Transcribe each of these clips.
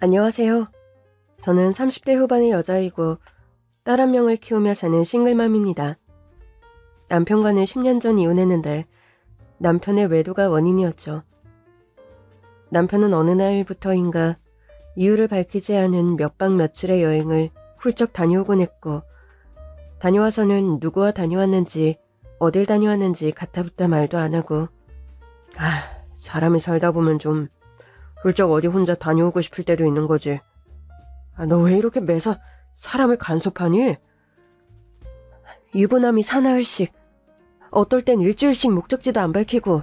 안녕하세요. 저는 30대 후반의 여자이고 딸 한 명을 키우며 사는 싱글맘입니다. 남편과는 10년 전 이혼했는데 남편의 외도가 원인이었죠. 남편은 어느 날부터인가 이유를 밝히지 않은 몇 박 며칠의 여행을 훌쩍 다녀오곤 했고, 다녀와서는 누구와 다녀왔는지 어딜 다녀왔는지 가타부타 말도 안 하고, 사람이 살다 보면 좀 훌쩍 어디 혼자 다녀오고 싶을 때도 있는 거지. 너 왜 이렇게 매사 사람을 간섭하니? 유부남이 사나흘씩, 어떨 땐 일주일씩 목적지도 안 밝히고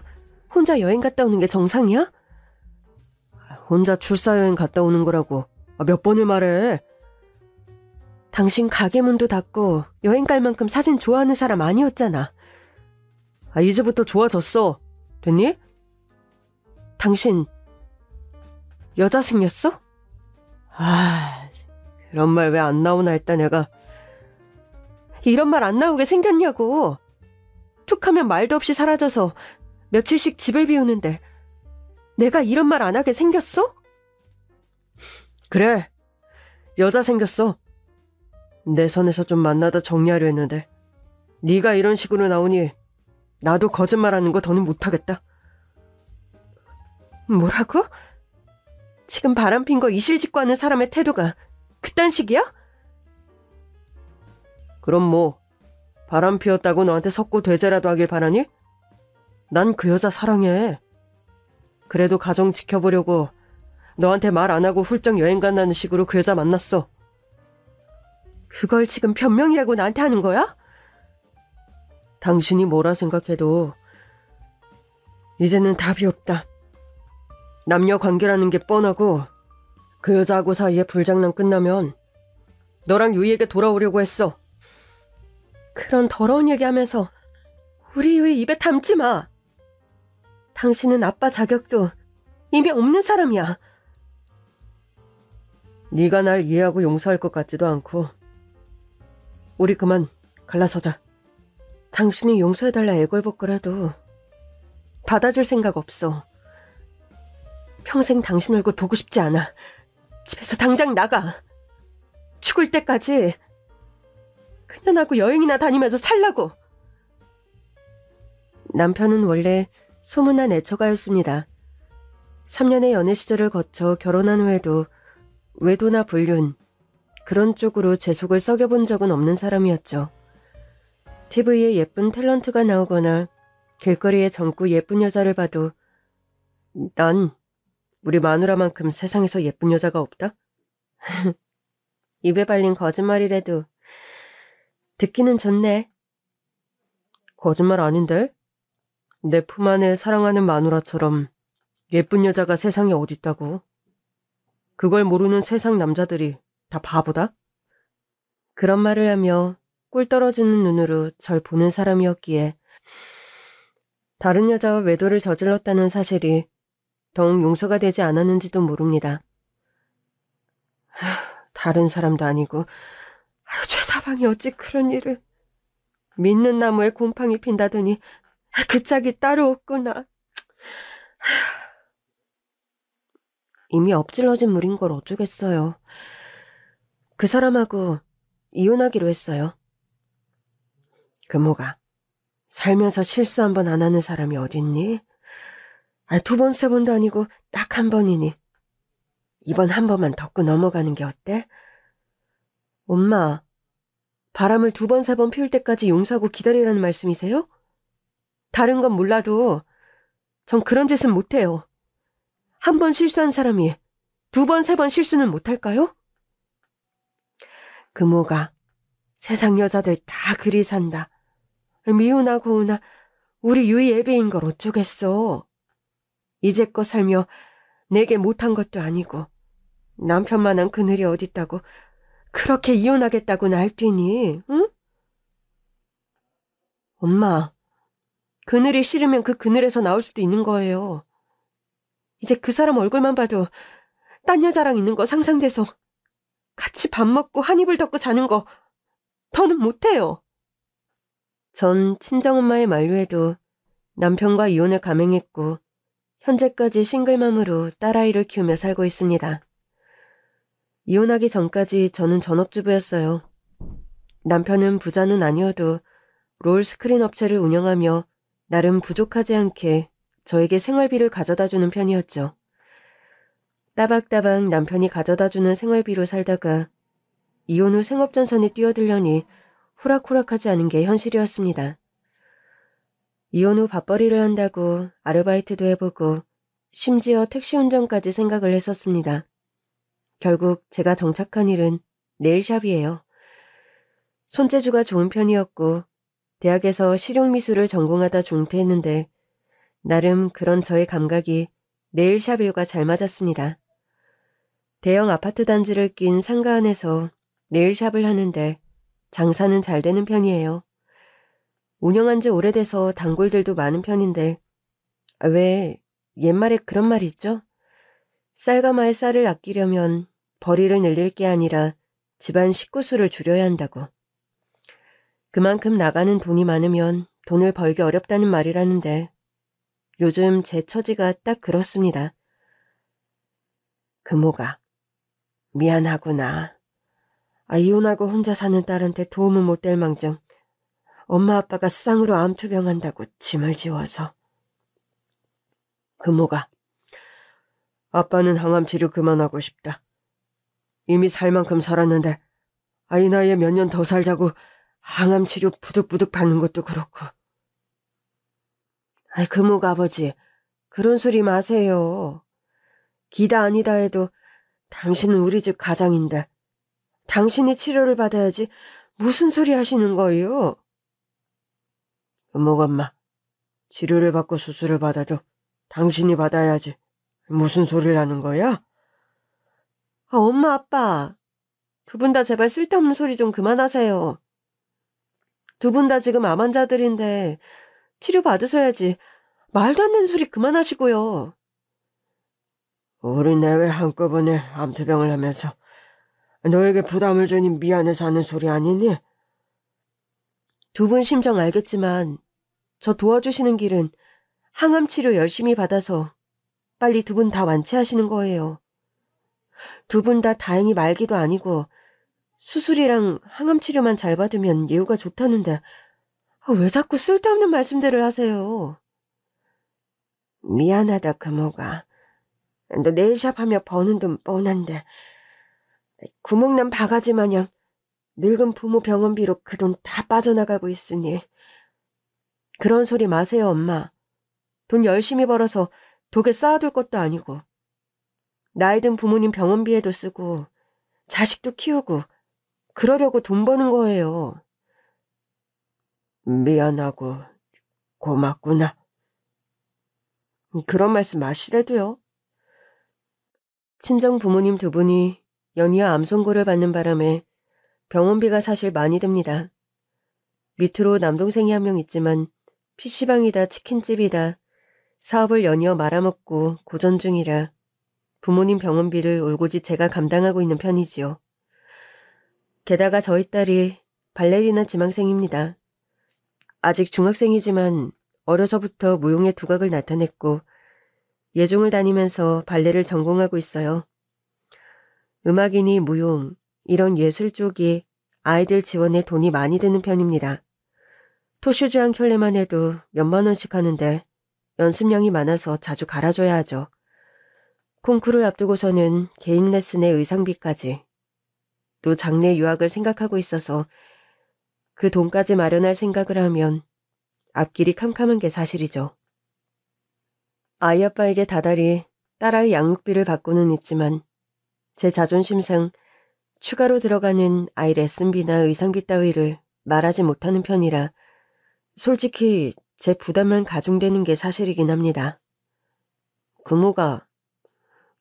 혼자 여행 갔다 오는 게 정상이야? 혼자 출사여행 갔다 오는 거라고 몇 번을 말해. 당신 가게 문도 닫고 여행 갈 만큼 사진 좋아하는 사람 아니었잖아. 이제부터 좋아졌어. 됐니? 당신 여자 생겼어? 그런 말 왜 안 나오나 했다 내가. 이런 말 안 나오게 생겼냐고. 툭 하면 말도 없이 사라져서 며칠씩 집을 비우는데 내가 이런 말 안 하게 생겼어? 그래, 여자 생겼어. 내 선에서 좀 만나다 정리하려 했는데 네가 이런 식으로 나오니 나도 거짓말하는 거 더는 못하겠다. 뭐라고? 지금 바람핀 거 이실직고 하는 사람의 태도가 그딴 식이야? 그럼 뭐 바람 피웠다고 너한테 석고 되제라도 하길 바라니? 난 그 여자 사랑해. 그래도 가정 지켜보려고 너한테 말 안 하고 훌쩍 여행 간다는 식으로 그 여자 만났어. 그걸 지금 변명이라고 나한테 하는 거야? 당신이 뭐라 생각해도 이제는 답이 없다. 남녀 관계라는 게 뻔하고 그 여자하고 사이에 불장난 끝나면 너랑 유이에게 돌아오려고 했어. 그런 더러운 얘기하면서 우리 유이 입에 담지 마. 당신은 아빠 자격도 이미 없는 사람이야. 네가 날 이해하고 용서할 것 같지도 않고. 우리 그만 갈라서자. 당신이 용서해달라 애걸복걸해도 받아줄 생각 없어. 평생 당신 얼굴 보고 싶지 않아. 집에서 당장 나가. 죽을 때까지 그녀하고 여행이나 다니면서 살라고. 남편은 원래 소문난 애처가였습니다. 3년의 연애 시절을 거쳐 결혼한 후에도 외도나 불륜, 그런 쪽으로 제 속을 썩여본 적은 없는 사람이었죠. TV에 예쁜 탤런트가 나오거나 길거리에 젊고 예쁜 여자를 봐도 난 우리 마누라만큼 세상에서 예쁜 여자가 없다? 입에 발린 거짓말이라도 듣기는 좋네. 거짓말 아닌데? 내 품 안에 사랑하는 마누라처럼 예쁜 여자가 세상에 어딨다고. 그걸 모르는 세상 남자들이 다 바보다? 그런 말을 하며 꿀 떨어지는 눈으로 절 보는 사람이었기에 다른 여자와 외도를 저질렀다는 사실이 더욱 용서가 되지 않았는지도 모릅니다. 다른 사람도 아니고 죄사방이 어찌 그런 일을. 믿는 나무에 곰팡이 핀다더니 그 짝이 따로 없구나. 이미 엎질러진 물인 걸 어쩌겠어요. 그 사람하고 이혼하기로 했어요. 금호가 살면서 실수 한 번 안 하는 사람이 어딨니? 2번, 3번도 아니고 딱 한 번이니 이번 한 번만 덮고 넘어가는 게 어때? 엄마, 바람을 2번, 3번 피울 때까지 용서하고 기다리라는 말씀이세요? 다른 건 몰라도 전 그런 짓은 못해요. 한 번 실수한 사람이 2번, 3번 실수는 못할까요? 금호가 세상 여자들 다 그리 산다. 미우나 고우나 우리 유이 애비인 걸 어쩌겠어. 이제껏 살며 내게 못한 것도 아니고 남편만한 그늘이 어딨다고 그렇게 이혼하겠다고 날뛰니, 응? 엄마, 그늘이 싫으면 그 그늘에서 나올 수도 있는 거예요. 이제 그 사람 얼굴만 봐도 딴 여자랑 있는 거 상상돼서 같이 밥 먹고 한 이불 덮고 자는 거 더는 못해요. 전 친정엄마의 만류에도 남편과 이혼을 감행했고 현재까지 싱글맘으로 딸아이를 키우며 살고 있습니다. 이혼하기 전까지 저는 전업주부였어요. 남편은 부자는 아니어도 롤 스크린 업체를 운영하며 나름 부족하지 않게 저에게 생활비를 가져다주는 편이었죠. 따박따박 남편이 가져다주는 생활비로 살다가 이혼 후 생업전선에 뛰어들려니 호락호락하지 않은 게 현실이었습니다. 이혼 후 밥벌이를 한다고 아르바이트도 해보고 심지어 택시 운전까지 생각을 했었습니다. 결국 제가 정착한 일은 네일샵이에요. 손재주가 좋은 편이었고 대학에서 실용미술을 전공하다 중퇴했는데 나름 그런 저의 감각이 네일샵 일과 잘 맞았습니다. 대형 아파트 단지를 낀 상가 안에서 네일샵을 하는데 장사는 잘 되는 편이에요. 운영한 지 오래돼서 단골들도 많은 편인데 왜 옛말에 그런 말이 있죠? 쌀가마에 쌀을 아끼려면 벌이를 늘릴 게 아니라 집안 식구수를 줄여야 한다고. 그만큼 나가는 돈이 많으면 돈을 벌기 어렵다는 말이라는데 요즘 제 처지가 딱 그렇습니다. 금호가 미안하구나. 이혼하고 혼자 사는 딸한테 도움은 못 될 망정 엄마 아빠가 쌍으로 암투병한다고 짐을 지워서. 금호가 아빠는 항암 치료 그만하고 싶다. 이미 살 만큼 살았는데 아이 나이에 몇 년 더 살자고 항암 치료 부득부득 받는 것도 그렇고. 금호가 아버지 그런 소리 마세요. 기다 아니다 해도 당신은 우리 집 가장인데 당신이 치료를 받아야지 무슨 소리 하시는 거예요? 금호가 엄마 치료를 받고 수술을 받아도 당신이 받아야지. 무슨 소리를 하는 거야? 엄마, 아빠. 두 분 다 제발 쓸데없는 소리 좀 그만하세요. 두 분 다 지금 암 환자들인데 치료 받으셔야지. 말도 안 되는 소리 그만하시고요. 우리 내외 한꺼번에 암투병을 하면서 너에게 부담을 주니 미안해서 하는 소리 아니니? 두 분 심정 알겠지만 저 도와주시는 길은 항암 치료 열심히 받아서 빨리 두 분 다 완치하시는 거예요. 두 분 다 다행히 말기도 아니고 수술이랑 항암 치료만 잘 받으면 예후가 좋다는데 왜 자꾸 쓸데없는 말씀들을 하세요? 미안하다 금호가. 너 네일샵 하며 버는 돈 뻔한데 구멍난 바가지 마냥 늙은 부모 병원비로 그 돈 다 빠져나가고 있으니. 그런 소리 마세요 엄마. 돈 열심히 벌어서 독에 쌓아둘 것도 아니고 나이 든 부모님 병원비에도 쓰고 자식도 키우고 그러려고 돈 버는 거예요. 미안하고 고맙구나. 그런 말씀 마시래도요. 친정 부모님 두 분이 연이어 암 선고를 받는 바람에 병원비가 사실 많이 듭니다. 밑으로 남동생이 한 명 있지만 PC방이다 치킨집이다 사업을 연이어 말아먹고 고전 중이라 부모님 병원비를 올고지 제가 감당하고 있는 편이지요. 게다가 저희 딸이 발레리나 지망생입니다. 아직 중학생이지만 어려서부터 무용의 두각을 나타냈고 예중을 다니면서 발레를 전공하고 있어요. 음악이니 무용, 이런 예술 쪽이 아이들 지원에 돈이 많이 드는 편입니다. 토슈즈 한 켤레만 해도 몇만 원씩 하는데 연습량이 많아서 자주 갈아줘야 하죠. 콩쿠르를 앞두고서는 개인 레슨에 의상비까지. 또 장래 유학을 생각하고 있어서 그 돈까지 마련할 생각을 하면 앞길이 캄캄한 게 사실이죠. 아이 아빠에게 다달이 딸아이 양육비를 받고는 있지만 제 자존심상 추가로 들어가는 아이 레슨비나 의상비 따위를 말하지 못하는 편이라 솔직히 제 부담만 가중되는 게 사실이긴 합니다. 금호가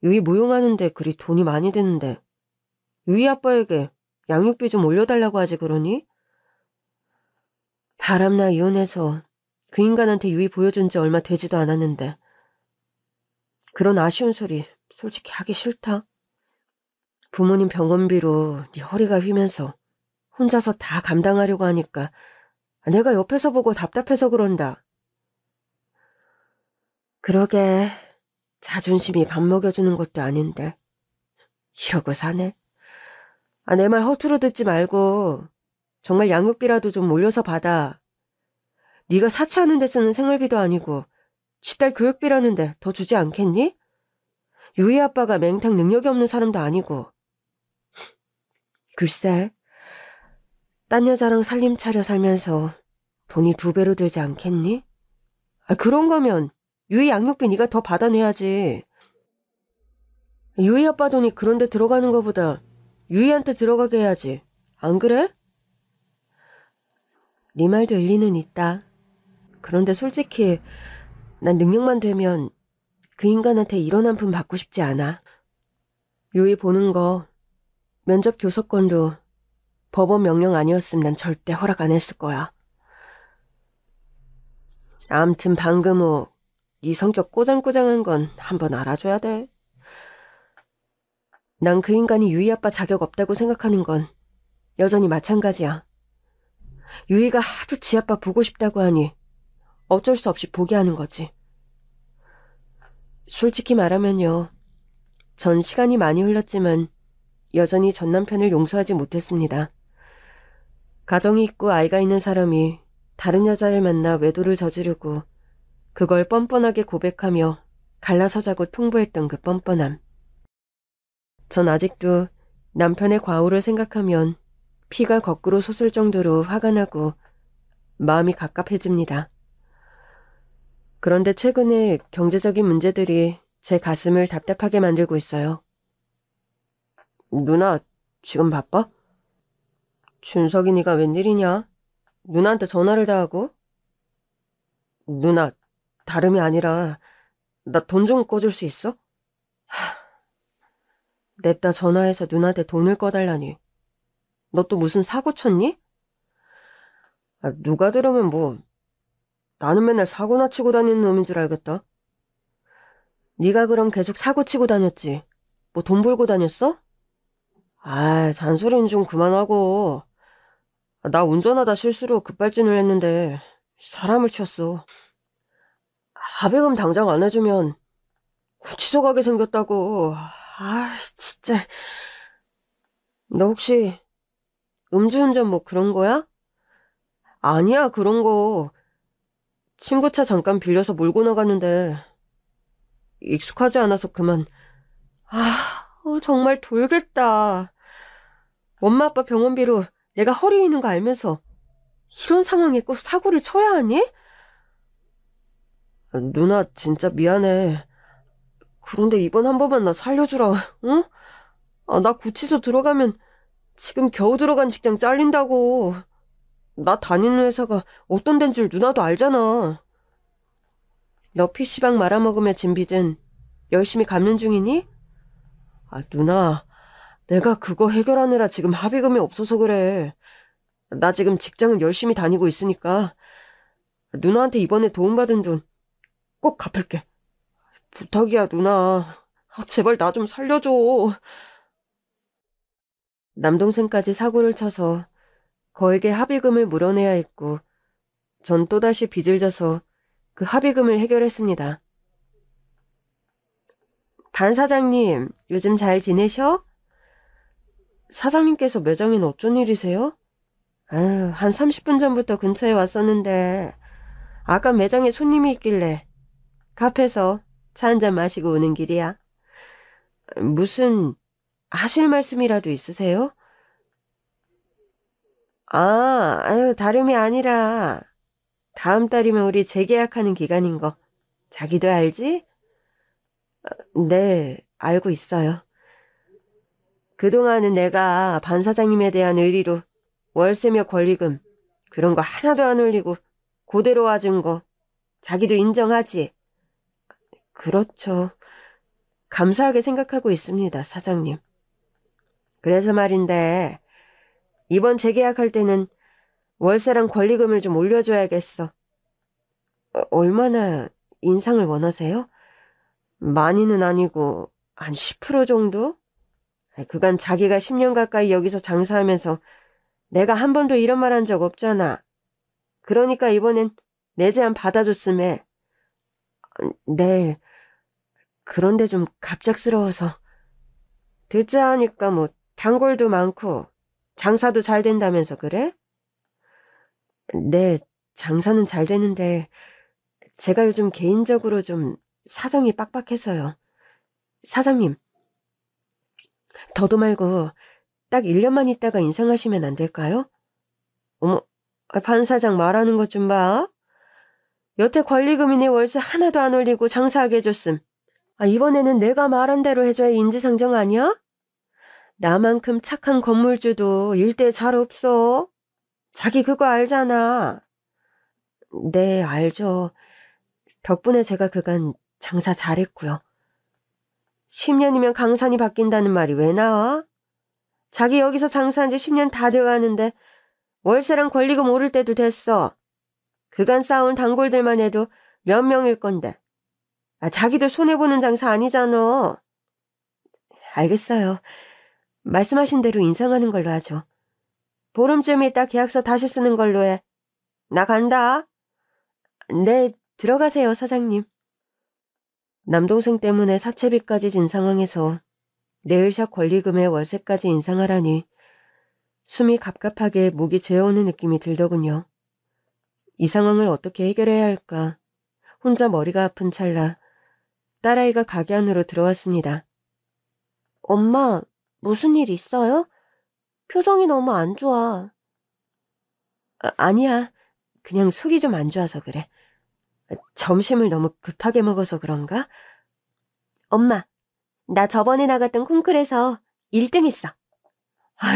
유이 무용하는데 그리 돈이 많이 드는데 유이 아빠에게 양육비 좀 올려달라고 하지 그러니? 바람나 이혼해서 그 인간한테 유이 보여준 지 얼마 되지도 않았는데 그런 아쉬운 소리 솔직히 하기 싫다. 부모님 병원비로 네 허리가 휘면서 혼자서 다 감당하려고 하니까 내가 옆에서 보고 답답해서 그런다. 그러게 자존심이 밥 먹여주는 것도 아닌데 이러고 사네. 내 말 허투루 듣지 말고 정말 양육비라도 좀 올려서 받아. 네가 사치하는 데 쓰는 생활비도 아니고 지딸 교육비라는데 더 주지 않겠니? 유희 아빠가 맹탕 능력이 없는 사람도 아니고. 글쎄, 딴 여자랑 살림 차려 살면서 돈이 2배로 들지 않겠니? 그런 거면 유희 양육비 네가 더 받아내야지. 유희 아빠 돈이 그런 데 들어가는 거보다 유희한테 들어가게 해야지. 안 그래? 네 말도 일리는 있다. 그런데 솔직히 난 능력만 되면 그 인간한테 이런 한 푼 받고 싶지 않아. 유희 보는 거, 면접 교섭권도 법원 명령 아니었으면 난 절대 허락 안 했을 거야. 암튼 방금 후 네 성격 꼬장꼬장한 건 한번 알아줘야 돼. 난 그 인간이 유희 아빠 자격 없다고 생각하는 건 여전히 마찬가지야. 유희가 하도 지 아빠 보고 싶다고 하니 어쩔 수 없이 보게 하는 거지. 솔직히 말하면요. 전 시간이 많이 흘렀지만 여전히 전 남편을 용서하지 못했습니다. 가정이 있고 아이가 있는 사람이 다른 여자를 만나 외도를 저지르고 그걸 뻔뻔하게 고백하며 갈라서자고 통보했던 그 뻔뻔함. 전 아직도 남편의 과오를 생각하면 피가 거꾸로 솟을 정도로 화가 나고 마음이 갑갑해집니다. 그런데 최근에 경제적인 문제들이 제 가슴을 답답하게 만들고 있어요. 누나, 지금 바빠? 준석이니가 웬일이냐? 누나한테 전화를 다 하고? 누나, 다름이 아니라 나 돈 좀 꿔줄 수 있어? 냅다 전화해서 누나한테 돈을 꺼달라니. 너 또 무슨 사고 쳤니? 누가 들으면 뭐 나는 맨날 사고나 치고 다니는 놈인 줄 알겠다. 네가 그럼 계속 사고 치고 다녔지? 뭐 돈 벌고 다녔어? 잔소리는 좀 그만하고. 나 운전하다 실수로 급발진을 했는데 사람을 치었어. 합의금 당장 안 해주면 구치소 가게 생겼다고. 진짜. 너 혹시 음주운전 뭐 그런 거야? 아니야, 그런 거. 친구 차 잠깐 빌려서 몰고 나갔는데 익숙하지 않아서 그만. 정말 돌겠다. 엄마 아빠 병원비로 내가 허리 있는 거 알면서 이런 상황에 꼭 사고를 쳐야 하니? 누나 진짜 미안해. 그런데 이번 한 번만 나 살려주라. 응? 나 구치소 들어가면 지금 겨우 들어간 직장 잘린다고. 나 다니는 회사가 어떤 데인 줄 누나도 알잖아. 너 PC방 말아먹으며 진 빚은 열심히 갚는 중이니? 누나, 내가 그거 해결하느라 지금 합의금이 없어서 그래. 나 지금 직장은 열심히 다니고 있으니까 누나한테 이번에 도움받은 돈 꼭 갚을게. 부탁이야, 누나. 제발 나 좀 살려줘. 남동생까지 사고를 쳐서 거액의 합의금을 물어내야 했고 전 또다시 빚을 져서 그 합의금을 해결했습니다. 반 사장님, 요즘 잘 지내셔? 사장님께서 매장에는 어쩐 일이세요? 한 30분 전부터 근처에 왔었는데 아까 매장에 손님이 있길래 카페에서 차 한잔 마시고 오는 길이야. 무슨 하실 말씀이라도 있으세요? 다름이 아니라 다음 달이면 우리 재계약하는 기간인 거 자기도 알지? 네, 알고 있어요. 그동안은 내가 반 사장님에 대한 의리로 월세며 권리금 그런 거 하나도 안 올리고 그대로 와준 거 자기도 인정하지? 그렇죠. 감사하게 생각하고 있습니다, 사장님. 그래서 말인데 이번 재계약할 때는 월세랑 권리금을 좀 올려줘야겠어. 얼마나 인상을 원하세요? 많이는 아니고 한 10% 정도? 그간 자기가 10년 가까이 여기서 장사하면서 내가 한 번도 이런 말 한 적 없잖아. 그러니까 이번엔 내 제안 받아줬음에. 네, 그런데 좀 갑작스러워서. 듣자 하니까 뭐 단골도 많고 장사도 잘 된다면서 그래? 네, 장사는 잘 되는데 제가 요즘 개인적으로 좀 사정이 빡빡해서요. 사장님, 더도 말고 딱 1년만 있다가 인상하시면 안 될까요? 어머, 반 사장 말하는 것 좀 봐. 여태 권리금이네 월세 하나도 안 올리고 장사하게 해줬음. 이번에는 내가 말한 대로 해줘야 인지상정 아니야? 나만큼 착한 건물주도 일대 잘 없어. 자기 그거 알잖아. 네, 알죠. 덕분에 제가 그간 장사 잘했고요. 10년이면 강산이 바뀐다는 말이 왜 나와? 자기 여기서 장사한 지 10년 다 돼가는데 월세랑 권리금 오를 때도 됐어. 그간 쌓아온 단골들만 해도 몇 명일 건데. 자기도 손해보는 장사 아니잖아. 알겠어요. 말씀하신 대로 인상하는 걸로 하죠. 보름쯤 있다 계약서 다시 쓰는 걸로 해. 나 간다. 네, 들어가세요, 사장님. 남동생 때문에 사채비까지 진 상황에서 네일샵 권리금에 월세까지 인상하라니 숨이 갑갑하게 목이 죄어오는 느낌이 들더군요. 이 상황을 어떻게 해결해야 할까? 혼자 머리가 아픈 찰나 딸아이가 가게 안으로 들어왔습니다. 엄마, 무슨 일 있어요? 표정이 너무 안 좋아. 아니야. 그냥 속이 좀 안 좋아서 그래. 점심을 너무 급하게 먹어서 그런가? 엄마, 나 저번에 나갔던 콩쿨에서 1등 했어.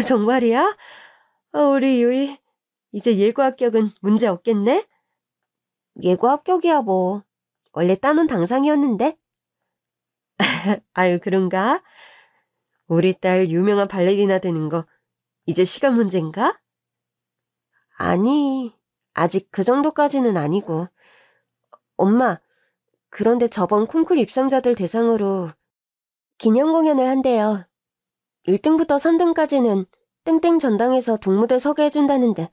정말이야? 우리 유이, 이제 예고 합격은 문제 없겠네? 예고 합격이야 뭐. 원래 따놓은 당상이었는데. 아유, 그런가? 우리 딸 유명한 발레리나 되는 거 이제 시간 문제인가? 아니, 아직 그 정도까지는 아니고. 엄마, 그런데 저번 콩쿨 입상자들 대상으로 기념 공연을 한대요. 1등부터 3등까지는 땡땡 전당에서 동무대 서게 해준다는데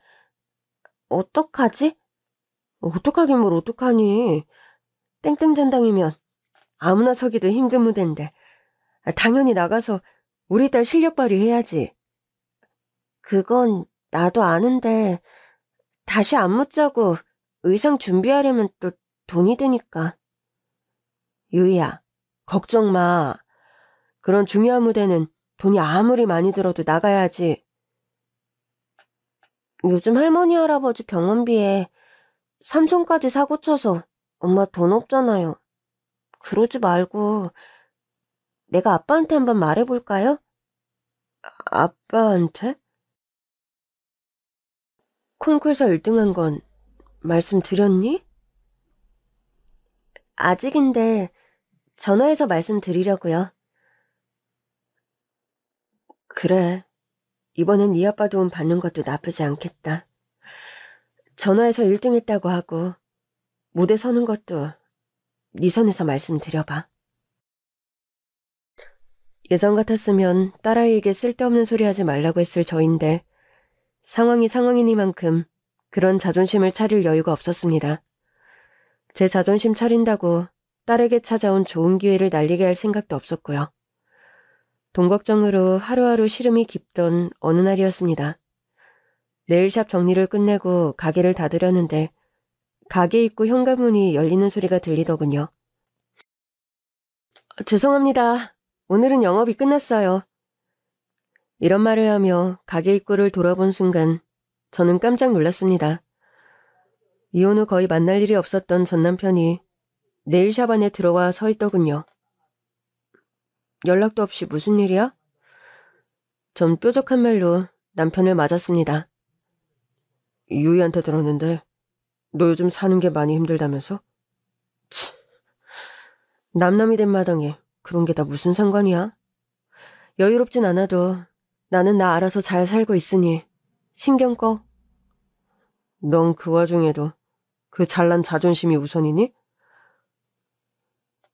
어떡하지? 어떡하긴 뭘 어떡하니. 땡땡 전당이면 아무나 서기도 힘든 무대인데 당연히 나가서 우리 딸 실력 발휘해야지. 그건 나도 아는데 다시 안무 짜고 의상 준비하려면 또 돈이 드니까. 유이야, 걱정 마. 그런 중요한 무대는 돈이 아무리 많이 들어도 나가야지. 요즘 할머니 할아버지 병원비에 삼촌까지 사고 쳐서 엄마 돈 없잖아요. 그러지 말고 내가 아빠한테 한번 말해볼까요? 아빠한테? 콩쿨에서 1등한 건 말씀드렸니? 아직인데 전화해서 말씀드리려고요. 그래. 이번엔 네 아빠 도움 받는 것도 나쁘지 않겠다. 전화해서 1등 했다고 하고 무대 서는 것도 네 선에서 말씀드려봐. 예전 같았으면 딸아이에게 쓸데없는 소리 하지 말라고 했을 저인데 상황이 상황이니만큼 그런 자존심을 차릴 여유가 없었습니다. 제 자존심 차린다고 딸에게 찾아온 좋은 기회를 날리게 할 생각도 없었고요. 돈 걱정으로 하루하루 시름이 깊던 어느 날이었습니다. 네일샵 정리를 끝내고 가게를 닫으려는데 가게 입구 현관문이 열리는 소리가 들리더군요. 죄송합니다. 오늘은 영업이 끝났어요. 이런 말을 하며 가게 입구를 돌아본 순간 저는 깜짝 놀랐습니다. 이혼 후 거의 만날 일이 없었던 전 남편이 네일샵 안에 들어와 서 있더군요. 연락도 없이 무슨 일이야? 전 뾰족한 말로 남편을 맞았습니다. 유이한테 들었는데 너 요즘 사는 게 많이 힘들다면서? 치, 남남이 된 마당에 그런 게 다 무슨 상관이야? 여유롭진 않아도 나는 나 알아서 잘 살고 있으니 신경 꺼. 넌 그 와중에도 그 잘난 자존심이 우선이니?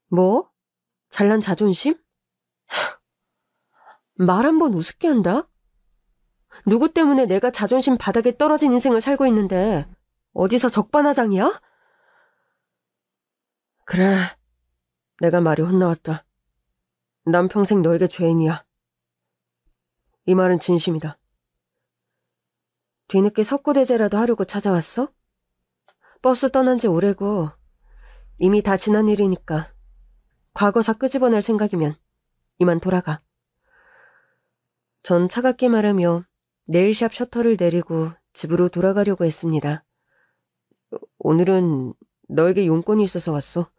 뭐? 잘난 자존심? 말 한 번 우습게 한다? 누구 때문에 내가 자존심 바닥에 떨어진 인생을 살고 있는데 어디서 적반하장이야? 그래, 내가 말이 혼나왔다. 난 평생 너에게 죄인이야. 이 말은 진심이다. 뒤늦게 석고대제라도 하려고 찾아왔어? 버스 떠난 지 오래고 이미 다 지난 일이니까 과거사 끄집어낼 생각이면 이만 돌아가. 전 차갑게 말하며 네일샵 셔터를 내리고 집으로 돌아가려고 했습니다. 오늘은 너에게 용건이 있어서 왔어.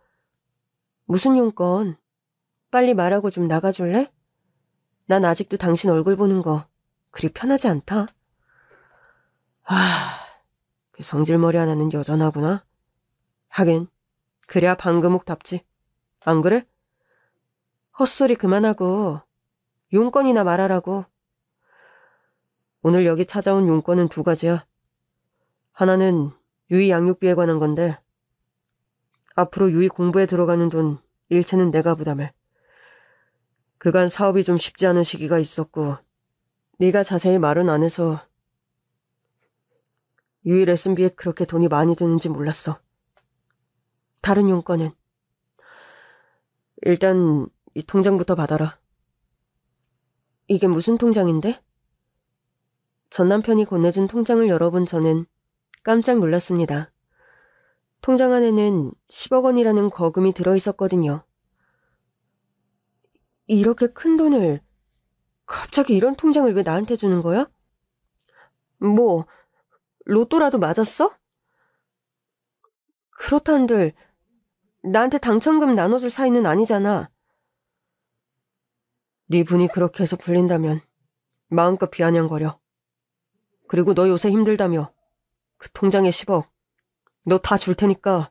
무슨 용건? 빨리 말하고 좀 나가줄래? 난 아직도 당신 얼굴 보는 거 그리 편하지 않다. 그 성질머리 하나는 여전하구나. 하긴 그래야 방금옥답지. 안 그래? 헛소리 그만하고 용건이나 말하라고. 오늘 여기 찾아온 용건은 2가지야. 하나는 유이 양육비에 관한 건데 앞으로 유이 공부에 들어가는 돈 일체는 내가 부담해. 그간 사업이 좀 쉽지 않은 시기가 있었고 네가 자세히 말은 안 해서 유이 레슨비에 그렇게 돈이 많이 드는지 몰랐어. 다른 용건은? 일단 이 통장부터 받아라. 이게 무슨 통장인데? 전 남편이 건네준 통장을 열어본 저는 깜짝 놀랐습니다. 통장 안에는 10억 원이라는 거금이 들어있었거든요. 이렇게 큰 돈을 갑자기 이런 통장을 왜 나한테 주는 거야? 뭐 로또라도 맞았어? 그렇다는들 나한테 당첨금 나눠줄 사이는 아니잖아. 네 분이 그렇게 해서 불린다면 마음껏 비아냥거려. 그리고 너 요새 힘들다며 그 통장에 10억 너 다 줄 테니까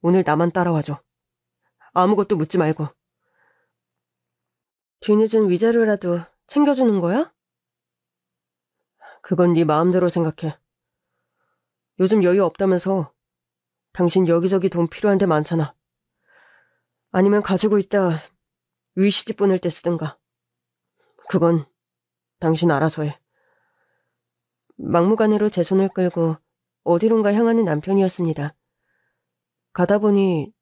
오늘 나만 따라와줘. 아무것도 묻지 말고. 뒤늦은 위자료라도 챙겨주는 거야? 그건 네 마음대로 생각해. 요즘 여유 없다면서 당신 여기저기 돈 필요한 데 많잖아. 아니면 가지고 있다 유이 시집 보낼 때 쓰든가. 그건 당신 알아서 해. 막무가내로 제 손을 끌고 어디론가 향하는 남편이었습니다. 가다 보니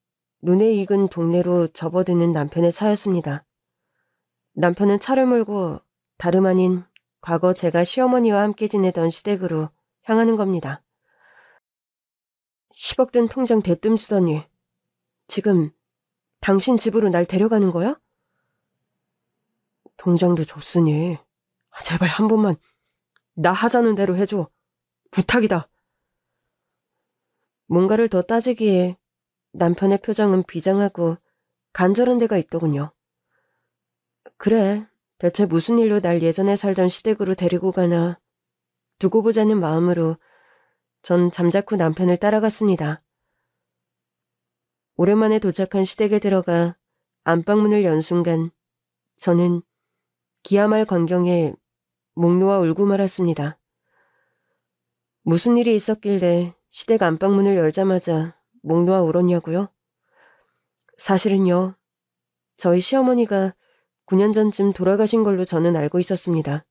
눈에 익은 동네로 접어드는 남편의 차였습니다. 남편은 차를 몰고 다름 아닌 과거 제가 시어머니와 함께 지내던 시댁으로 향하는 겁니다. 10억 든 통장 대뜸 주더니 지금 당신 집으로 날 데려가는 거야? 통장도 줬으니 제발 한 번만 나 하자는 대로 해줘. 부탁이다. 뭔가를 더 따지기에 남편의 표정은 비장하고 간절한 데가 있더군요. 그래, 대체 무슨 일로 날 예전에 살던 시댁으로 데리고 가나 두고 보자는 마음으로 전 잠자코 남편을 따라갔습니다. 오랜만에 도착한 시댁에 들어가 안방문을 연 순간 저는 기아말 광경에 목 놓아 울고 말았습니다. 무슨 일이 있었길래 시댁 안방문을 열자마자 목 놓아 울었냐고요? 사실은요, 저희 시어머니가 9년 전쯤 돌아가신 걸로 저는 알고 있었습니다.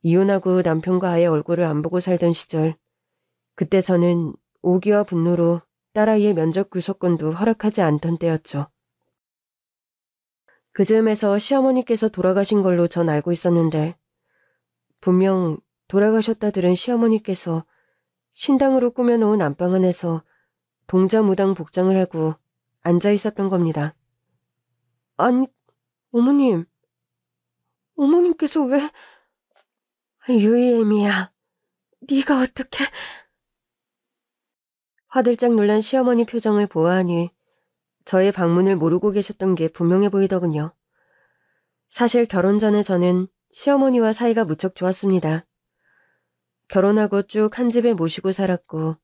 이혼하고 남편과 아예 얼굴을 안 보고 살던 시절, 그때 저는 오기와 분노로 딸아이의 면접 교섭권도 허락하지 않던 때였죠. 그 즈음에서 시어머니께서 돌아가신 걸로 전 알고 있었는데 분명 돌아가셨다 들은 시어머니께서 신당으로 꾸며놓은 안방 안에서 동자무당 복장을 하고 앉아 있었던 겁니다. 아니, 어머님. 어머님께서 왜... 유이애미야, 네가 어떻게... 화들짝 놀란 시어머니 표정을 보아하니 저의 방문을 모르고 계셨던 게 분명해 보이더군요. 사실 결혼 전에 저는 시어머니와 사이가 무척 좋았습니다. 결혼하고 쭉 한 집에 모시고 살았고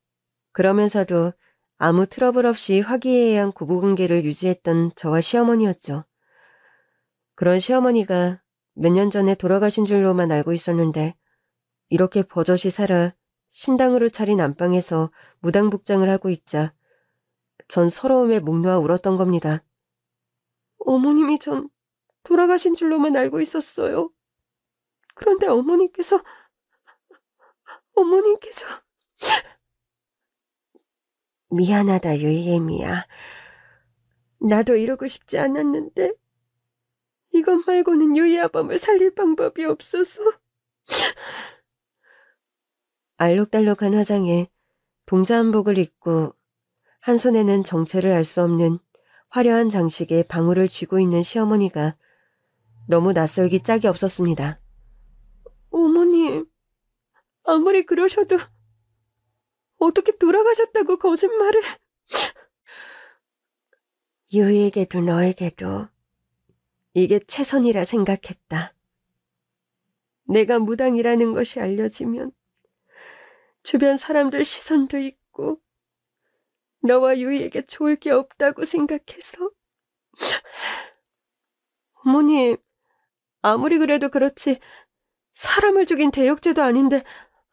그러면서도 아무 트러블 없이 화기애애한 부부관계를 유지했던 저와 시어머니였죠. 그런 시어머니가 몇 년 전에 돌아가신 줄로만 알고 있었는데 이렇게 버젓이 살아 신당으로 차린 안방에서 무당복장을 하고 있자 전 서러움에 목 놓아 울었던 겁니다. 어머님이 전 돌아가신 줄로만 알고 있었어요. 그런데 어머님께서 미안하다 유이애미야. 나도 이러고 싶지 않았는데 이것 말고는 유이아범을 살릴 방법이 없어서. 알록달록한 화장에 동자 한복을 입고 한 손에는 정체를 알 수 없는 화려한 장식에 방울을 쥐고 있는 시어머니가 너무 낯설기 짝이 없었습니다. 어머님, 아무리 그러셔도 어떻게 돌아가셨다고 거짓말을. 유이에게도 너에게도 이게 최선이라 생각했다. 내가 무당이라는 것이 알려지면 주변 사람들 시선도 있고 너와 유이에게 좋을 게 없다고 생각해서. 어머님, 아무리 그래도 그렇지 사람을 죽인 대역죄도 아닌데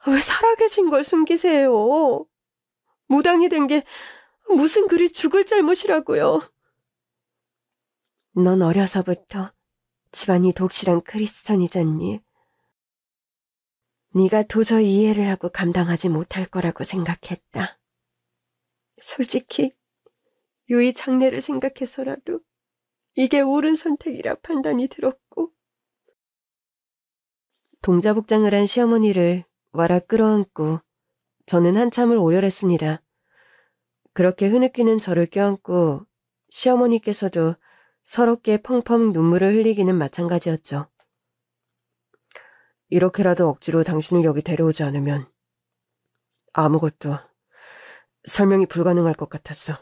왜 살아계신 걸 숨기세요? 무당이 된 게 무슨 그리 죽을 잘못이라고요. 넌 어려서부터 집안이 독실한 크리스천이잖니. 네가 도저히 이해를 하고 감당하지 못할 거라고 생각했다. 솔직히 유이 장례를 생각해서라도 이게 옳은 선택이라 판단이 들었고. 동자복장을 한 시어머니를 와락 끌어안고 저는 한참을 오열했습니다. 그렇게 흐느끼는 저를 껴안고 시어머니께서도 서럽게 펑펑 눈물을 흘리기는 마찬가지였죠. 이렇게라도 억지로 당신을 여기 데려오지 않으면 아무것도 설명이 불가능할 것 같았어.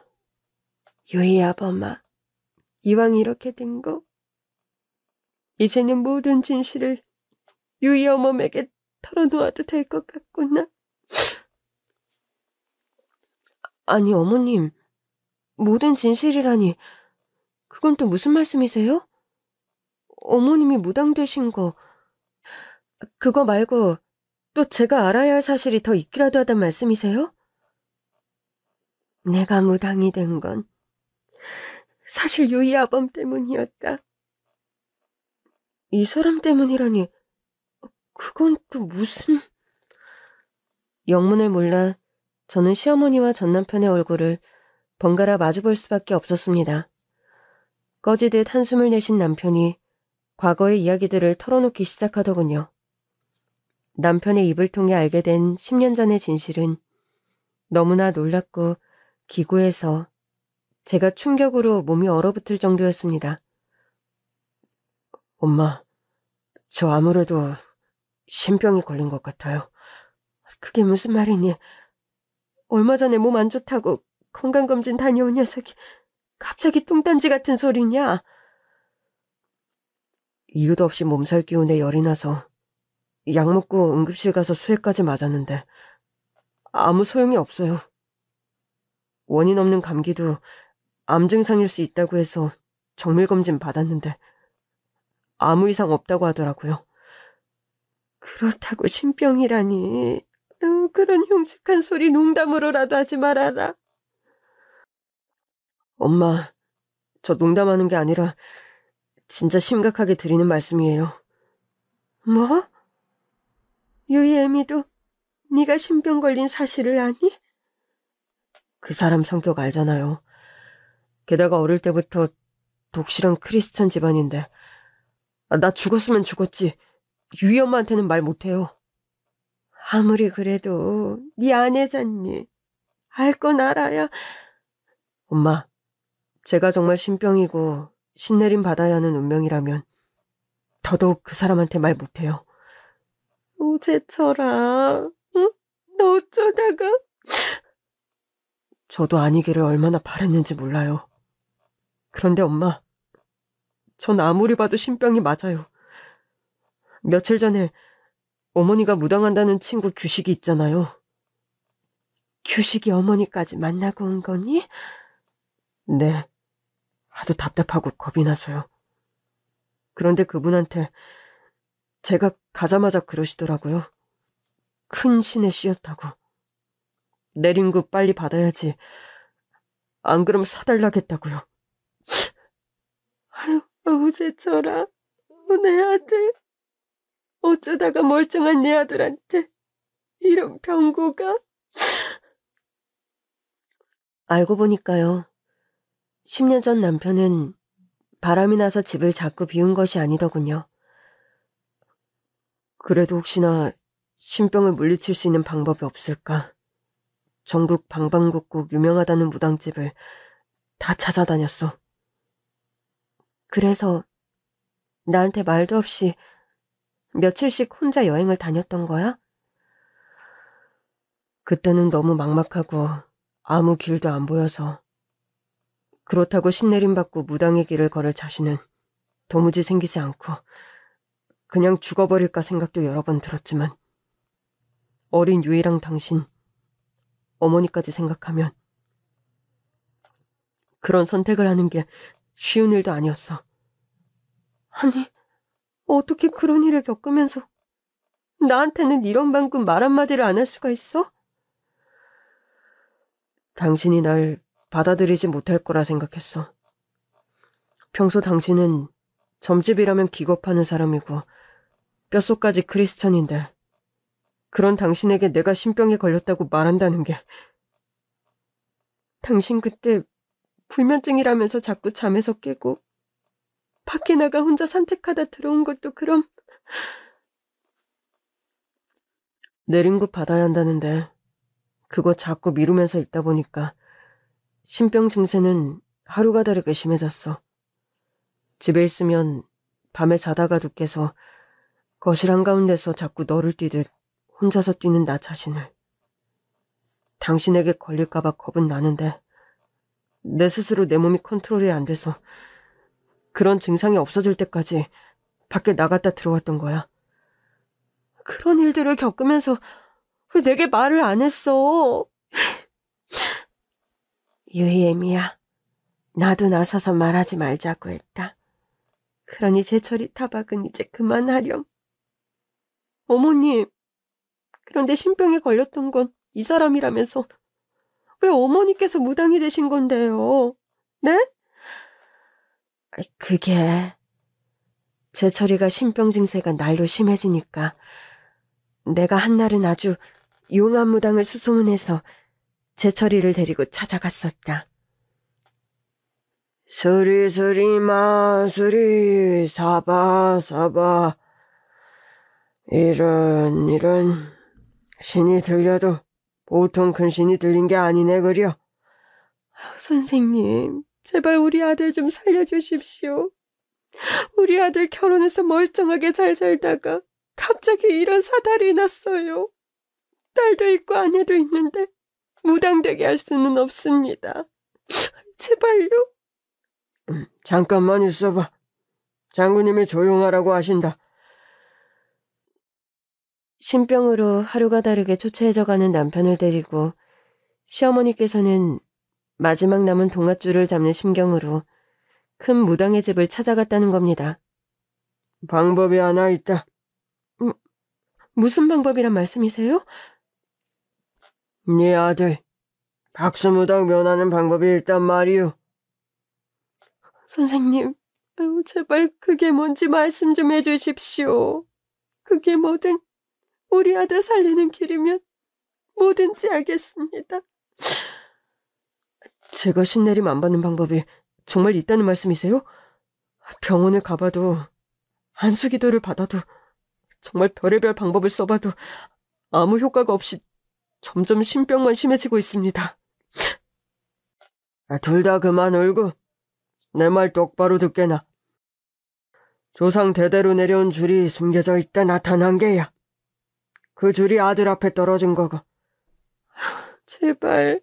유이 아범아, 이왕 이렇게 된 거 이제는 모든 진실을 유이 어멈에게 털어놓아도 될 것 같구나. 아니 어머님, 모든 진실이라니 그건 또 무슨 말씀이세요? 어머님이 무당되신 거 그거 말고 또 제가 알아야 할 사실이 더 있기라도 하단 말씀이세요? 내가 무당이 된 건 사실 유이 아범 때문이었다. 이 사람 때문이라니 그건 또 무슨... 영문을 몰라 저는 시어머니와 전남편의 얼굴을 번갈아 마주볼 수밖에 없었습니다. 꺼지듯 한숨을 내쉰 남편이 과거의 이야기들을 털어놓기 시작하더군요. 남편의 입을 통해 알게 된 10년 전의 진실은 너무나 놀랍고 기구해서 제가 충격으로 몸이 얼어붙을 정도였습니다. 엄마, 저 아무래도 신병이 걸린 것 같아요. 그게 무슨 말이니? 얼마 전에 몸 안 좋다고 건강검진 다녀온 녀석이 갑자기 뚱딴지 같은 소리냐? 이유도 없이 몸살 기운에 열이 나서 약 먹고 응급실 가서 수액까지 맞았는데 아무 소용이 없어요. 원인 없는 감기도 암 증상일 수 있다고 해서 정밀검진 받았는데 아무 이상 없다고 하더라고요. 그렇다고 신병이라니. 그런 흉측한 소리 농담으로라도 하지 말아라. 엄마, 저 농담하는 게 아니라 진짜 심각하게 드리는 말씀이에요. 뭐? 유이 애미도 네가 신병 걸린 사실을 아니? 그 사람 성격 알잖아요. 게다가 어릴 때부터 독실한 크리스천 집안인데 나 죽었으면 죽었지 유이 엄마한테는 말 못해요. 아무리 그래도 네 아내잖니. 알 건 알아야. 엄마, 제가 정말 신병이고 신내림 받아야 하는 운명이라면 더더욱 그 사람한테 말 못해요. 오재철아, 응? 너 어쩌다가... 저도 아니기를 얼마나 바랬는지 몰라요. 그런데 엄마, 전 아무리 봐도 신병이 맞아요. 며칠 전에 어머니가 무당한다는 친구 규식이 있잖아요. 규식이 어머니까지 만나고 온 거니? 네, 하도 답답하고 겁이 나서요. 그런데 그분한테 제가 가자마자 그러시더라고요. 큰 신의 씨였다고. 내린 거 빨리 받아야지. 안 그럼 사달라겠다고요. 아유, 어우재철아, 내 아들. 어쩌다가 멀쩡한 내 아들한테 이런 병고가. 알고 보니까요. 10년 전 남편은 바람이 나서 집을 자꾸 비운 것이 아니더군요. 그래도 혹시나 신병을 물리칠 수 있는 방법이 없을까? 전국 방방곡곡 유명하다는 무당집을 다 찾아다녔어. 그래서 나한테 말도 없이 며칠씩 혼자 여행을 다녔던 거야? 그때는 너무 막막하고 아무 길도 안 보여서. 그렇다고 신내림받고 무당의 길을 걸을 자신은 도무지 생기지 않고 그냥 죽어버릴까 생각도 여러 번 들었지만 어린 유이랑 당신, 어머니까지 생각하면 그런 선택을 하는 게 쉬운 일도 아니었어. 아니, 어떻게 그런 일을 겪으면서 나한테는 이런 방금 말 한마디를 안 할 수가 있어? 당신이 날 받아들이지 못할 거라 생각했어. 평소 당신은 점집이라면 기겁하는 사람이고 뼛속까지 크리스천인데 그런 당신에게 내가 신병에 걸렸다고 말한다는 게. 당신 그때 불면증이라면서 자꾸 잠에서 깨고 밖에 나가 혼자 산책하다 들어온 것도 그럼. 내린굿 받아야 한다는데 그거 자꾸 미루면서 있다 보니까 신병 증세는 하루가 다르게 심해졌어. 집에 있으면 밤에 자다가도 깨서 거실 한가운데서 자꾸 너를 뛰듯 혼자서 뛰는 나 자신을. 당신에게 걸릴까봐 겁은 나는데 내 스스로 내 몸이 컨트롤이 안 돼서 그런 증상이 없어질 때까지 밖에 나갔다 들어왔던 거야. 그런 일들을 겪으면서 왜 내게 말을 안 했어? 유희애미야, 나도 나서서 말하지 말자고 했다. 그러니 제철이 타박은 이제 그만하렴. 어머님, 그런데 신병에 걸렸던 건 이 사람이라면서 왜 어머니께서 무당이 되신 건데요? 네? 그게 제철이가 신병 증세가 날로 심해지니까 내가 한날은 아주 용한 무당을 수소문해서 제철이를 데리고 찾아갔었다. 스리스리 마스리 사바사바 이런 신이 들려도 보통 큰 신이 들린 게 아니네 그려. 선생님, 제발 우리 아들 좀 살려주십시오. 우리 아들 결혼해서 멀쩡하게 잘 살다가 갑자기 이런 사달이 났어요. 딸도 있고 아내도 있는데 무당되게 할 수는 없습니다. 제발요. 잠깐만 있어봐. 장군님이 조용하라고 하신다. 신병으로 하루가 다르게 초췌해져가는 남편을 데리고 시어머니께서는 마지막 남은 동아줄을 잡는 심경으로 큰 무당의 집을 찾아갔다는 겁니다. 방법이 하나 있다. 무슨 방법이란 말씀이세요? 네 아들, 박수무당 면하는 방법이 있단 말이오. 선생님, 제발 그게 뭔지 말씀 좀 해주십시오. 그게 뭐든 우리 아들 살리는 길이면 뭐든지 하겠습니다. 제가 신내림 안 받는 방법이 정말 있다는 말씀이세요? 병원을 가봐도 안수기도를 받아도 정말 별의별 방법을 써봐도 아무 효과가 없이 점점 신병만 심해지고 있습니다. 둘 다 그만 울고 내 말 똑바로 듣게나. 조상 대대로 내려온 줄이 숨겨져 있다 나타난 게야. 그 줄이 아들 앞에 떨어진 거고. 제발이지.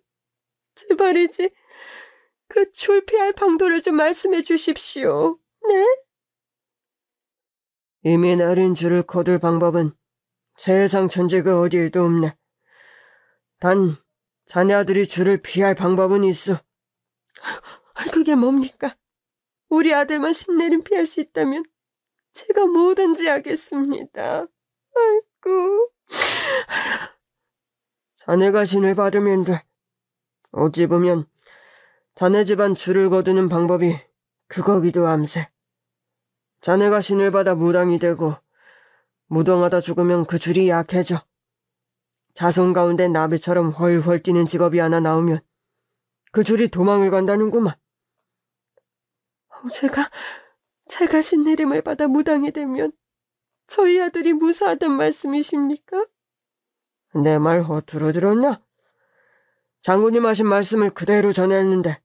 그 줄 피할 방도를 좀 말씀해 주십시오. 네? 이미 내린 줄을 거둘 방법은 세상 천지 그 어디에도 없네. 단 자네 아들이 줄을 피할 방법은 있어. 그게 뭡니까? 우리 아들만 신내림 피할 수 있다면 제가 뭐든지 하겠습니다. 아이고. 자네가 신을 받으면 돼. 어찌 보면 자네 집안 줄을 거두는 방법이 그거기도 암세. 자네가 신을 받아 무당이 되고 무당하다 죽으면 그 줄이 약해져. 자손 가운데 나비처럼 훨훨 뛰는 직업이 하나 나오면 그 줄이 도망을 간다는구만. 제가 신내림을 받아 무당이 되면 저희 아들이 무사하단 말씀이십니까? 내 말 허투루 들었나? 장군님 하신 말씀을 그대로 전했는데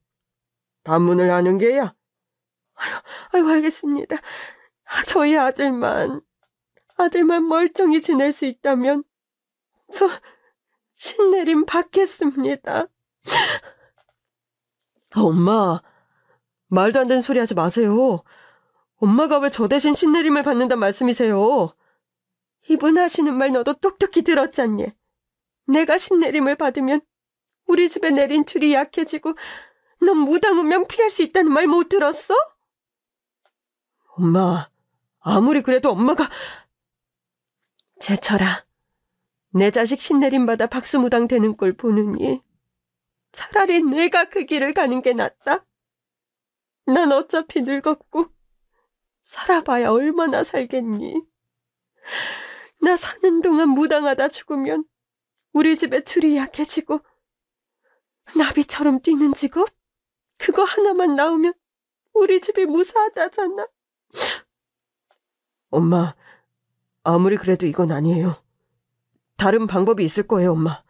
반문을 하는 게야? 아유, 알겠습니다. 저희 아들만 멀쩡히 지낼 수 있다면 저 신내림 받겠습니다. 엄마, 말도 안 되는 소리 하지 마세요. 엄마가 왜 저 대신 신내림을 받는단 말씀이세요? 이분 하시는 말 너도 똑똑히 들었잖니. 내가 신내림을 받으면 우리 집에 내린 줄이 약해지고 넌 무당 운명 피할 수 있다는 말 못 들었어? 엄마, 아무리 그래도 엄마가... 제철아, 내 자식 신내림 받아 박수무당 되는 꼴 보느니 차라리 내가 그 길을 가는 게 낫다. 난 어차피 늙었고 살아봐야 얼마나 살겠니? 나 사는 동안 무당하다 죽으면 우리 집에 줄이 약해지고 나비처럼 뛰는 직업? 그거 하나만 나오면 우리 집이 무사하다잖아. 엄마, 아무리 그래도 이건 아니에요. 다른 방법이 있을 거예요, 엄마.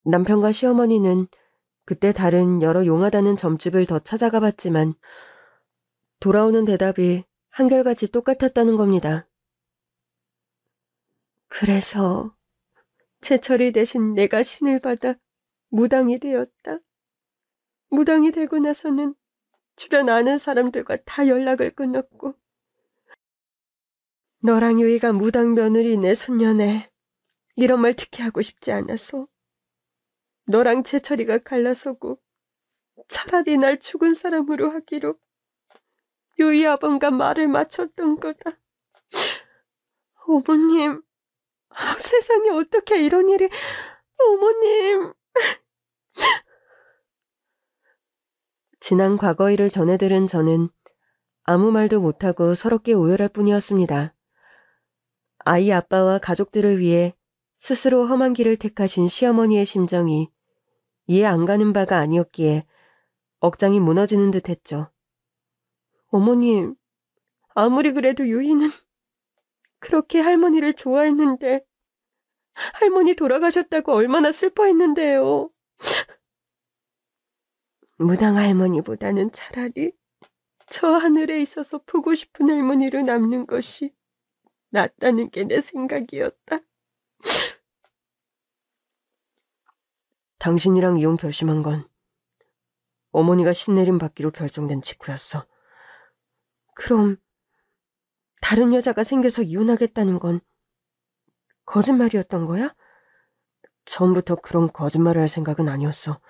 남편과 시어머니는 그때 다른 여러 용하다는 점집을 더 찾아가 봤지만 돌아오는 대답이 한결같이 똑같았다는 겁니다. 그래서 제철이 대신 내가 신을 받아 무당이 되었다. 무당이 되고 나서는 주변 아는 사람들과 다 연락을 끊었고 너랑 유이가 무당 며느리 내 손녀네 이런 말 듣게 하고 싶지 않아서 너랑 제철이가 갈라서고 차라리 날 죽은 사람으로 하기로 유이 아범과 말을 맞췄던 거다. 어머님, 세상에 어떻게 이런 일이... 어머님... 지난 과거 일을 전해 들은 저는 아무 말도 못하고 서럽게 오열할 뿐이었습니다. 아이 아빠와 가족들을 위해 스스로 험한 길을 택하신 시어머니의 심정이 이해 안 가는 바가 아니었기에 억장이 무너지는 듯했죠. 어머님, 아무리 그래도 유이는 그렇게 할머니를 좋아했는데 할머니 돌아가셨다고 얼마나 슬퍼했는데요. 무당 할머니보다는 차라리 저 하늘에 있어서 보고 싶은 할머니로 남는 것이 낫다는 게 내 생각이었다. 당신이랑 이혼 결심한 건 어머니가 신내림 받기로 결정된 직후였어. 그럼 다른 여자가 생겨서 이혼하겠다는 건 거짓말이었던 거야? 처음부터 그런 거짓말을 할 생각은 아니었어.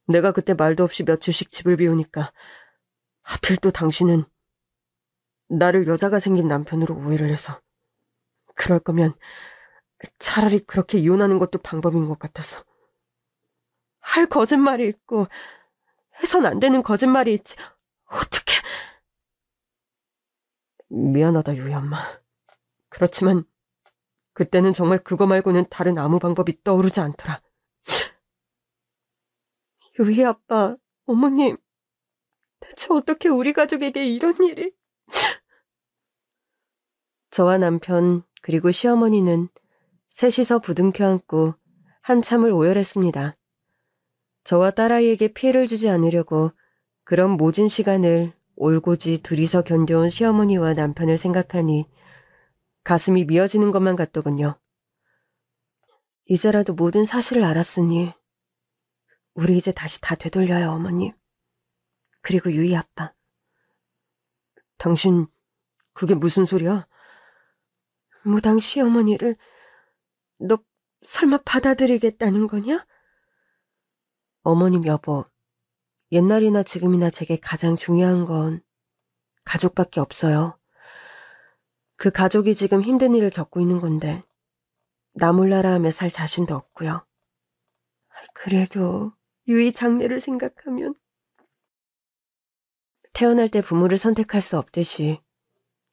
내가 그때 말도 없이 며칠씩 집을 비우니까 하필 또 당신은 나를 여자가 생긴 남편으로 오해를 해서. 그럴 거면 차라리 그렇게 이혼하는 것도 방법인 것 같아서. 할 거짓말이 있고 해선 안 되는 거짓말이 있지. 어떡해. 미안하다, 유이 엄마. 그렇지만 그때는 정말 그거 말고는 다른 아무 방법이 떠오르지 않더라. 유이 아빠, 어머님, 대체 어떻게 우리 가족에게 이런 일이... 저와 남편 그리고 시어머니는 셋이서 부둥켜 안고 한참을 오열했습니다. 저와 딸아이에게 피해를 주지 않으려고 그런 모진 시간을 올고지 둘이서 견뎌온 시어머니와 남편을 생각하니 가슴이 미어지는 것만 같더군요. 이제라도 모든 사실을 알았으니 우리 이제 다시 다 되돌려요, 어머님. 그리고 유이 아빠. 당신 그게 무슨 소리야? 무당 시어머니를 너 설마 받아들이겠다는 거냐? 어머님 여보, 옛날이나 지금이나 제게 가장 중요한 건 가족밖에 없어요. 그 가족이 지금 힘든 일을 겪고 있는 건데 나 몰라라 하며 살 자신도 없고요. 그래도 유이 장례를 생각하면 태어날 때 부모를 선택할 수 없듯이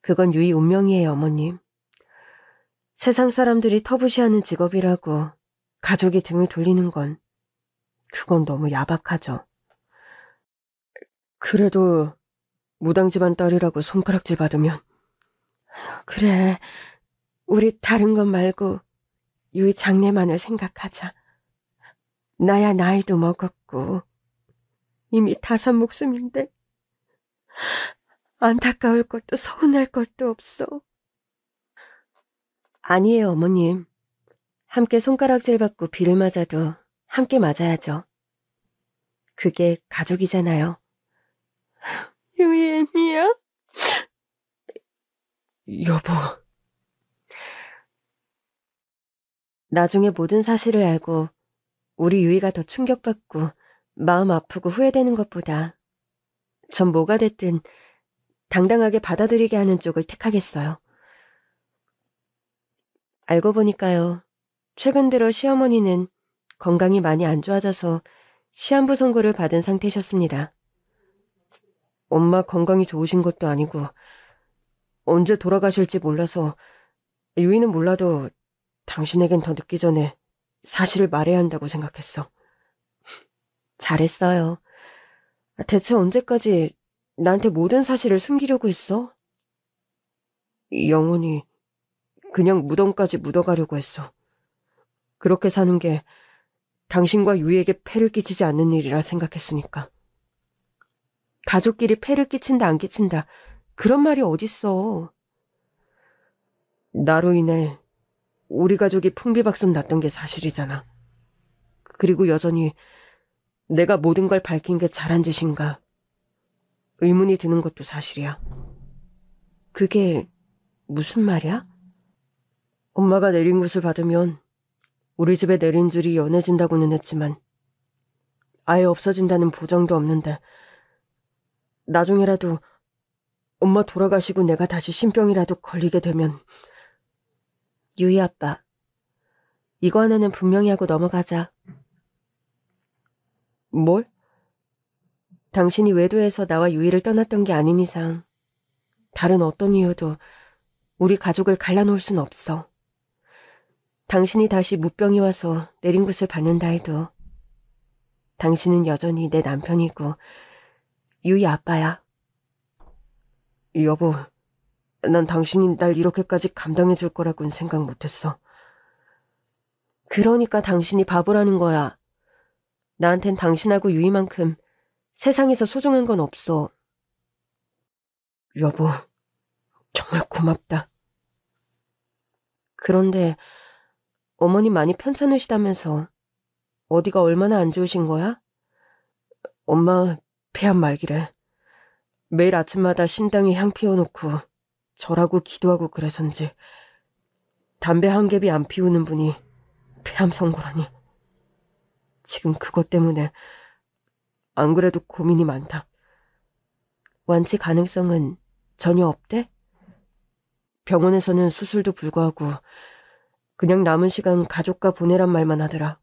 그건 유이 운명이에요, 어머님. 세상 사람들이 터부시하는 직업이라고 가족이 등을 돌리는 건 그건 너무 야박하죠. 그래도 무당 집안 딸이라고 손가락질 받으면. 그래, 우리 다른 것 말고 유이 장래만을 생각하자. 나야 나이도 먹었고 이미 다 산 목숨인데 안타까울 것도 서운할 것도 없어. 아니에요, 어머님. 함께 손가락질 받고 비를 맞아도 함께 맞아야죠. 그게 가족이잖아요. 유예미야? 여보. 나중에 모든 사실을 알고 우리 유이가 더 충격받고 마음 아프고 후회되는 것보다 전 뭐가 됐든 당당하게 받아들이게 하는 쪽을 택하겠어요. 알고 보니까요. 최근 들어 시어머니는 건강이 많이 안 좋아져서 시한부 선고를 받은 상태셨습니다. 엄마 건강이 좋으신 것도 아니고 언제 돌아가실지 몰라서 유이는 몰라도 당신에겐 더 늦기 전에 사실을 말해야 한다고 생각했어. 잘했어요. 대체 언제까지 나한테 모든 사실을 숨기려고 했어? 영원히 그냥 무덤까지 묻어가려고 했어. 그렇게 사는 게 당신과 유이에게 폐를 끼치지 않는 일이라 생각했으니까. 가족끼리 폐를 끼친다 안 끼친다 그런 말이 어딨어. 나로 인해 우리 가족이 풍비박산 났던 게 사실이잖아. 그리고 여전히 내가 모든 걸 밝힌 게 잘한 짓인가 의문이 드는 것도 사실이야. 그게 무슨 말이야? 엄마가 내린 굿을 받으면 우리 집에 내린 줄이 연해진다고는 했지만 아예 없어진다는 보장도 없는데 나중에라도 엄마 돌아가시고 내가 다시 신병이라도 걸리게 되면. 유이 아빠, 이거 하나는 분명히 하고 넘어가자. 뭘? 당신이 외도해서 나와 유이를 떠났던 게 아닌 이상 다른 어떤 이유도 우리 가족을 갈라놓을 순 없어. 당신이 다시 무병이 와서 내린 굿을 받는다 해도 당신은 여전히 내 남편이고 유이 아빠야. 여보, 난 당신이 날 이렇게까지 감당해 줄 거라고는 생각 못했어. 그러니까 당신이 바보라는 거야. 나한텐 당신하고 유이만큼 세상에서 소중한 건 없어. 여보, 정말 고맙다. 그런데 어머니 많이 편찮으시다면서 어디가 얼마나 안 좋으신 거야? 엄마 폐암 말기래. 매일 아침마다 신당에 향 피워놓고 절하고 기도하고 그래서인지 담배 한 갭이 안 피우는 분이 폐암 선고라니. 지금 그것 때문에 안 그래도 고민이 많다. 완치 가능성은 전혀 없대? 병원에서는 수술도 불구하고 그냥 남은 시간 가족과 보내란 말만 하더라.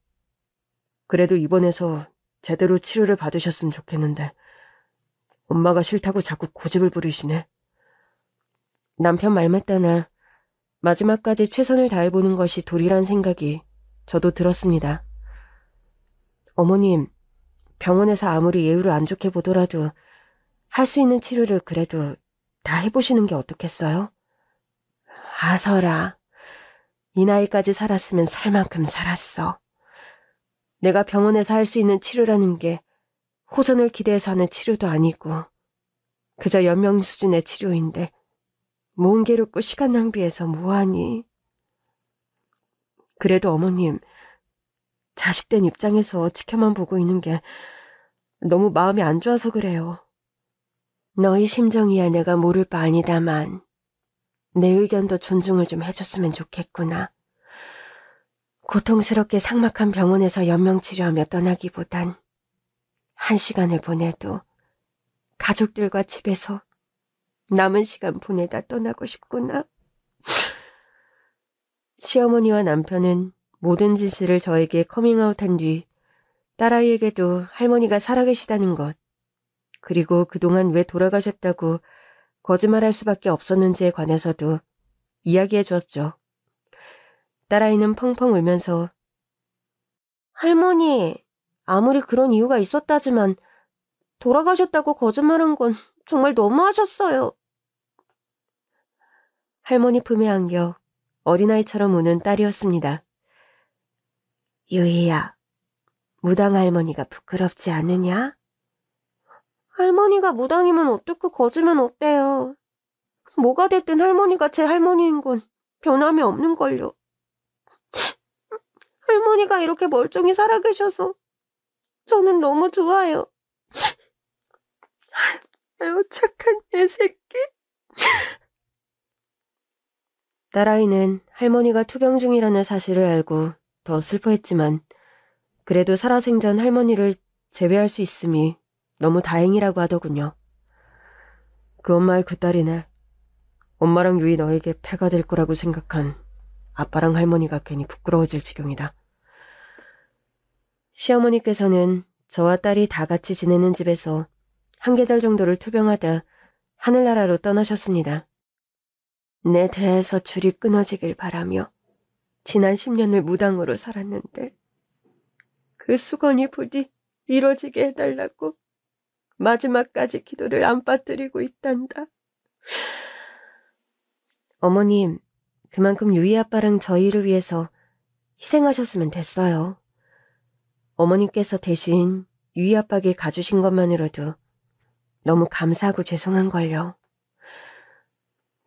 그래도 입원해서 제대로 치료를 받으셨으면 좋겠는데 엄마가 싫다고 자꾸 고집을 부리시네. 남편 말만 따나 마지막까지 최선을 다해보는 것이 도리란 생각이 저도 들었습니다. 어머님, 병원에서 아무리 예후를 안 좋게 보더라도 할 수 있는 치료를 그래도 다 해보시는 게 어떻겠어요? 아서라, 이 나이까지 살았으면 살 만큼 살았어. 내가 병원에서 할 수 있는 치료라는 게 호전을 기대해서 하는 치료도 아니고 그저 연명 수준의 치료인데 몸 괴롭고 시간 낭비해서 뭐하니? 그래도 어머님, 자식된 입장에서 지켜만 보고 있는 게 너무 마음이 안 좋아서 그래요. 너희 심정이야 내가 모를 바 아니다만 내 의견도 존중을 좀 해줬으면 좋겠구나. 고통스럽게 삭막한 병원에서 연명치료하며 떠나기보단 한 시간을 보내도 가족들과 집에서 남은 시간 보내다 떠나고 싶구나. 시어머니와 남편은 모든 짓을 저에게 커밍아웃한 뒤 딸아이에게도 할머니가 살아계시다는 것, 그리고 그동안 왜 돌아가셨다고 거짓말할 수밖에 없었는지에 관해서도 이야기해 주었죠. 딸아이는 펑펑 울면서 할머니, 아무리 그런 이유가 있었다지만 돌아가셨다고 거짓말한 건 정말 너무하셨어요. 할머니 품에 안겨 어린아이처럼 우는 딸이었습니다. 유희야, 무당 할머니가 부끄럽지 않으냐? 할머니가 무당이면 어떻고 거지면 어때요? 뭐가 됐든 할머니가 제 할머니인 건 변함이 없는걸요. 할머니가 이렇게 멀쩡히 살아계셔서 저는 너무 좋아요. 아유, 착한 내 새끼. 딸아이는 할머니가 투병 중이라는 사실을 알고 더 슬퍼했지만 그래도 살아생전 할머니를 제외할 수 있음이 너무 다행이라고 하더군요. 그 엄마의 그 딸이네. 엄마랑 유이 너에게 폐가 될 거라고 생각한 아빠랑 할머니가 괜히 부끄러워질 지경이다. 시어머니께서는 저와 딸이 다 같이 지내는 집에서 한 계절 정도를 투병하다 하늘나라로 떠나셨습니다. 내 대에서 줄이 끊어지길 바라며 지난 10년을 무당으로 살았는데 그 수건이 부디 이뤄지게 해달라고 마지막까지 기도를 안 빠뜨리고 있단다. 어머님, 그만큼 유이 아빠랑 저희를 위해서 희생하셨으면 됐어요. 어머님께서 대신 유이 아빠 길 가주신 것만으로도 너무 감사하고 죄송한걸요.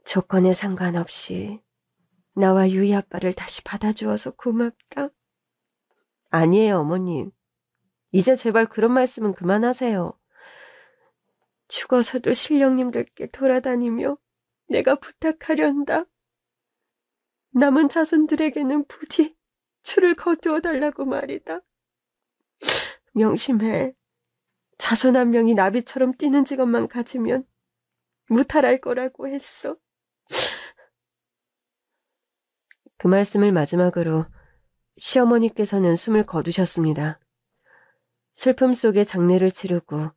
조건에 상관없이 나와 유이 아빠를 다시 받아주어서 고맙다. 아니에요, 어머님. 이제 제발 그런 말씀은 그만하세요. 죽어서도 신령님들께 돌아다니며 내가 부탁하련다. 남은 자손들에게는 부디 추를 거두어 달라고 말이다. 명심해. 자손 한 명이 나비처럼 뛰는 직업만 가지면 무탈할 거라고 했어. 그 말씀을 마지막으로 시어머니께서는 숨을 거두셨습니다. 슬픔 속에 장례를 치르고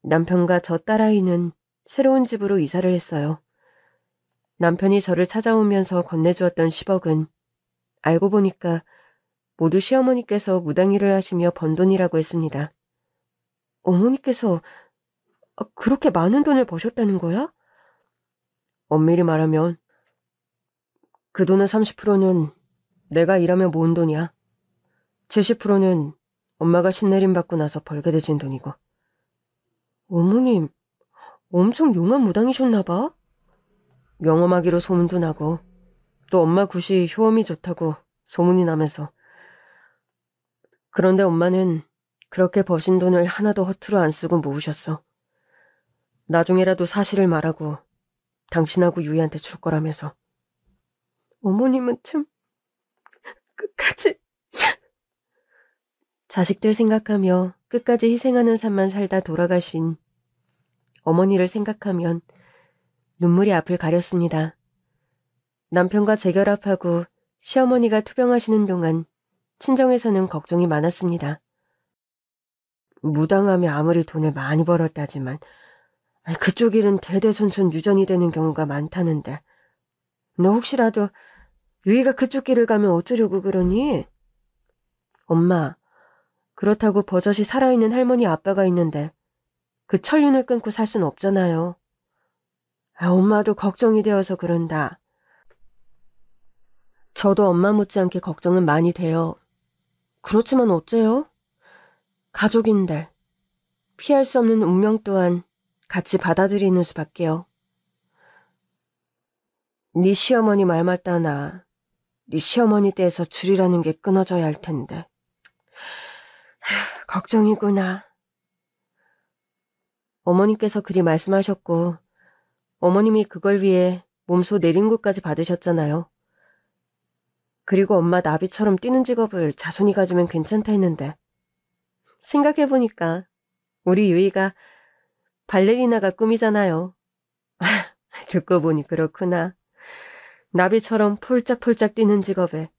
남편과 저 딸아이는 새로운 집으로 이사를 했어요. 남편이 저를 찾아오면서 건네주었던 10억은 알고 보니까 모두 시어머니께서 무당일을 하시며 번 돈이라고 했습니다. 어머니께서 그렇게 많은 돈을 버셨다는 거야? 엄밀히 말하면 그 돈의 30%는 내가 일하며 모은 돈이야. 70%는 엄마가 신내림 받고 나서 벌게 되진 돈이고. 어머님, 엄청 용한 무당이셨나 봐? 명엄하기로 소문도 나고 또 엄마 굿이 효험이 좋다고 소문이 나면서. 그런데 엄마는 그렇게 버신 돈을 하나도 허투루 안 쓰고 모으셨어. 나중에라도 사실을 말하고 당신하고 유이한테 줄 거라면서. 어머님은 참 끝까지. 자식들 생각하며 끝까지 희생하는 삶만 살다 돌아가신 어머니를 생각하면 눈물이 앞을 가렸습니다. 남편과 재결합하고 시어머니가 투병하시는 동안 친정에서는 걱정이 많았습니다. 무당하며 아무리 돈을 많이 벌었다지만 그쪽 일은 대대손손 유전이 되는 경우가 많다는데 너 혹시라도 유이가 그쪽 길을 가면 어쩌려고 그러니? 엄마, 그렇다고 버젓이 살아있는 할머니 아빠가 있는데 그 천륜을 끊고 살 수는 없잖아요. 엄마도 걱정이 되어서 그런다. 저도 엄마 못지않게 걱정은 많이 돼요. 그렇지만 어째요? 가족인데 피할 수 없는 운명 또한 같이 받아들이는 수밖에요. 네 시어머니 말 맞다나 네 시어머니 떼에서 줄이라는 게 끊어져야 할 텐데. 걱정이구나. 어머님께서 그리 말씀하셨고 어머님이 그걸 위해 몸소 내린굿까지 받으셨잖아요. 그리고 엄마 나비처럼 뛰는 직업을 자손이 가지면 괜찮다 했는데 생각해보니까 우리 유이가 발레리나가 꿈이잖아요. 듣고 보니 그렇구나. 나비처럼 폴짝폴짝 뛰는 직업에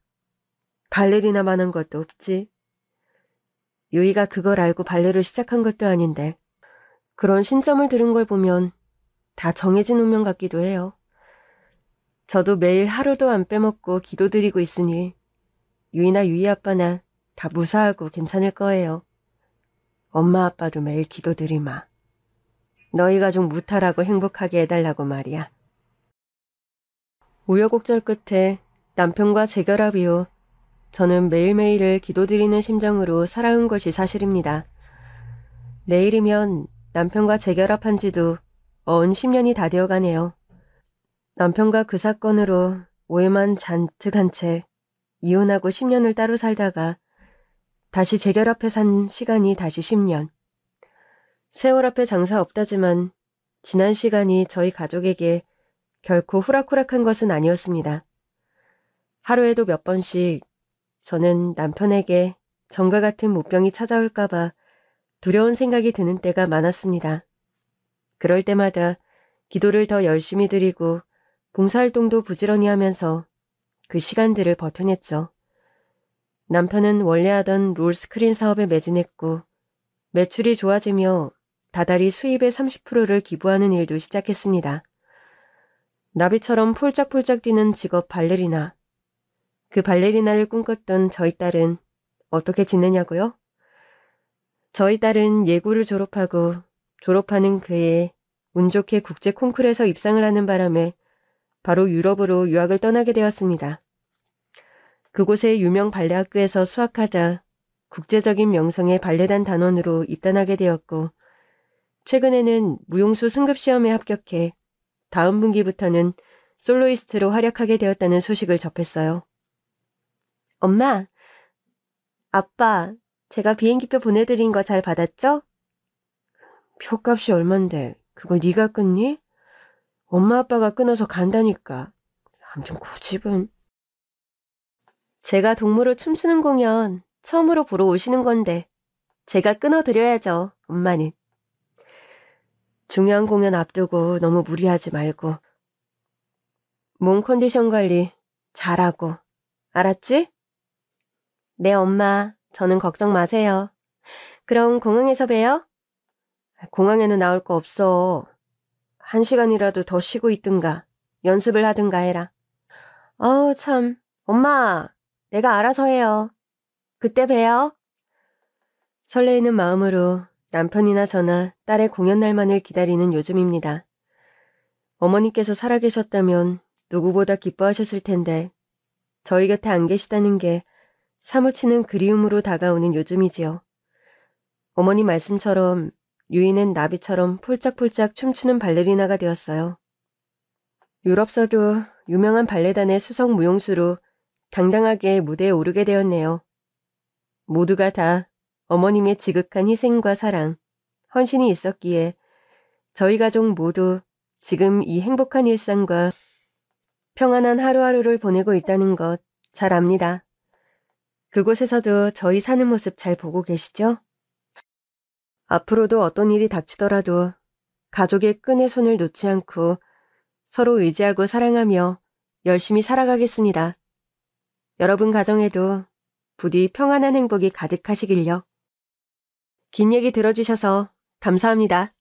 발레리나만한 것도 없지. 유이가 그걸 알고 발레를 시작한 것도 아닌데 그런 신점을 들은 걸 보면 다 정해진 운명 같기도 해요. 저도 매일 하루도 안 빼먹고 기도드리고 있으니 유이나 유이 아빠나 다 무사하고 괜찮을 거예요. 엄마 아빠도 매일 기도드리마. 너희 가족 무탈하고 행복하게 해달라고 말이야. 우여곡절 끝에 남편과 재결합 이후 저는 매일매일을 기도드리는 심정으로 살아온 것이 사실입니다. 내일이면 남편과 재결합한 지도 어언 10년이 다 되어가네요. 남편과 그 사건으로 오해만 잔뜩 한 채 이혼하고 10년을 따로 살다가 다시 재결합해 산 시간이 다시 10년. 세월 앞에 장사 없다지만 지난 시간이 저희 가족에게 결코 호락호락한 것은 아니었습니다. 하루에도 몇 번씩 저는 남편에게 전과 같은 무병이 찾아올까봐 두려운 생각이 드는 때가 많았습니다. 그럴 때마다 기도를 더 열심히 드리고 봉사활동도 부지런히 하면서 그 시간들을 버텨냈죠. 남편은 원래 하던 롤스크린 사업에 매진했고 매출이 좋아지며 다달이 수입의 30%를 기부하는 일도 시작했습니다. 나비처럼 폴짝폴짝 뛰는 직업 발레리나. 그 발레리나를 꿈꿨던 저희 딸은 어떻게 지내냐고요? 저희 딸은 예고를 졸업하고 졸업하는 그해 운 좋게 국제 콩쿨에서 입상을 하는 바람에 바로 유럽으로 유학을 떠나게 되었습니다. 그곳의 유명 발레 학교에서 수학하다 국제적인 명성의 발레단 단원으로 입단하게 되었고 최근에는 무용수 승급시험에 합격해 다음 분기부터는 솔로이스트로 활약하게 되었다는 소식을 접했어요. 엄마, 아빠, 제가 비행기표 보내드린 거 잘 받았죠? 표값이 얼만데 그걸 네가 끊니? 엄마 아빠가 끊어서 간다니까. 아무튼 고집은. 제가 동무로 춤추는 공연 처음으로 보러 오시는 건데 제가 끊어드려야죠, 엄마는. 중요한 공연 앞두고 너무 무리하지 말고 몸 컨디션 관리 잘하고 알았지? 네, 엄마. 저는 걱정 마세요. 그럼 공항에서 봬요? 공항에는 나올 거 없어. 1시간이라도 더 쉬고 있든가 연습을 하든가 해라. 참. 엄마, 내가 알아서 해요. 그때 봬요. 설레이는 마음으로 남편이나 저나 딸의 공연 날만을 기다리는 요즘입니다. 어머니께서 살아계셨다면 누구보다 기뻐하셨을 텐데 저희 곁에 안 계시다는 게 사무치는 그리움으로 다가오는 요즘이지요. 어머니 말씀처럼 유이는 나비처럼 폴짝폴짝 춤추는 발레리나가 되었어요. 유럽서도 유명한 발레단의 수석 무용수로 당당하게 무대에 오르게 되었네요. 모두가 다 어머님의 지극한 희생과 사랑, 헌신이 있었기에 저희 가족 모두 지금 이 행복한 일상과 평안한 하루하루를 보내고 있다는 것 잘 압니다. 그곳에서도 저희 사는 모습 잘 보고 계시죠? 앞으로도 어떤 일이 닥치더라도 가족의 끈의 손을 놓지 않고 서로 의지하고 사랑하며 열심히 살아가겠습니다. 여러분 가정에도 부디 평안한 행복이 가득하시길요. 긴 얘기 들어주셔서 감사합니다.